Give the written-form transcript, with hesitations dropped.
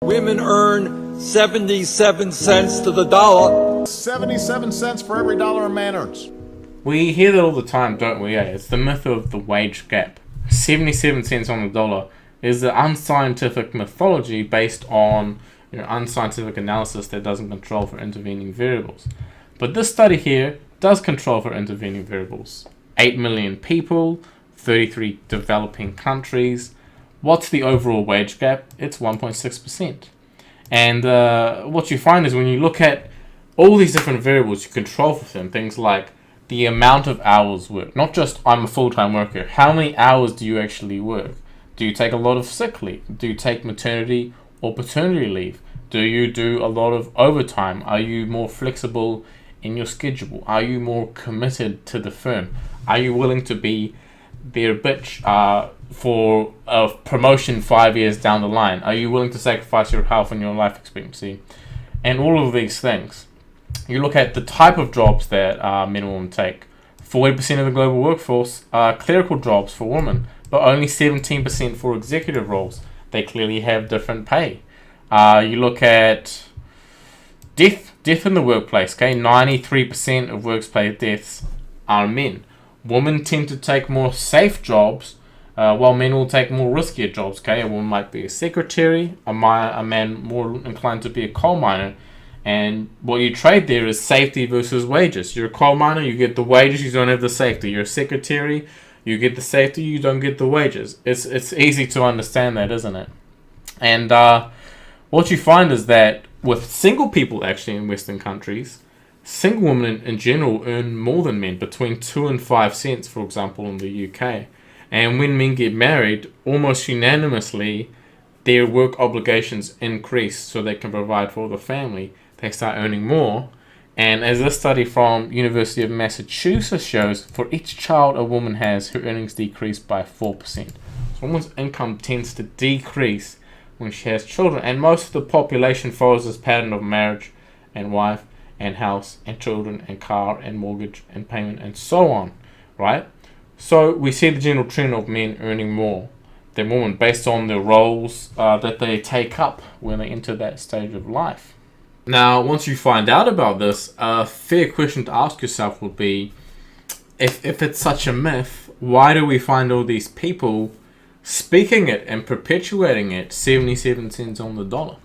Women earn 77 cents to the dollar. 77 cents for every dollar a man earns. We hear that all the time, don't we? It's the myth of the wage gap. 77 cents on the dollar is the unscientific mythology based on unscientific analysis that doesn't control for intervening variables. But this study here does control for intervening variables. 8 million people, 33 developing countries. What's the overall wage gap? It's 1.6%. And what you find is when you look at all these different variables you control for them, things like the amount of hours worked, not just I'm a full-time worker, how many hours do you actually work? Do you take a lot of sick leave? Do you take maternity or paternity leave? Do you do a lot of overtime? Are you more flexible in your schedule? Are you more committed to the firm? Are you willing to be their bitch for a promotion 5 years down the line? Are you willing to sacrifice your health and your life expectancy? And all of these things. You look at the type of jobs that men and women take. 40% of the global workforce are clerical jobs for women, but only 17% for executive roles. They clearly have different pay. You look at death in the workplace. 93% of workplace deaths are men. Women tend to take more safe jobs, while men will take more riskier jobs. A woman might be a secretary, a man more inclined to be a coal miner. And what you trade there is safety versus wages. You're a coal miner, you get the wages, you don't have the safety. You're a secretary, you get the safety, you don't get the wages. It's easy to understand that, isn't it? And what you find is that with single people actually in Western countries, single women in general earn more than men, between 2 and 5 cents, for example, in the UK. And when men get married, almost unanimously, their work obligations increase so they can provide for the family. They start earning more. And as this study from University of Massachusetts shows, for each child a woman has, her earnings decrease by 4%. So a woman's income tends to decrease when she has children. And most of the population follows this pattern of marriage and wife and house and children and car and mortgage and payment and so on, right? So we see the general trend of men earning more than women based on the roles that they take up when they enter that stage of life. Now, once you find out about this, a fair question to ask yourself would be, if it's such a myth, why do we find all these people speaking it and perpetuating it 77 cents on the dollar?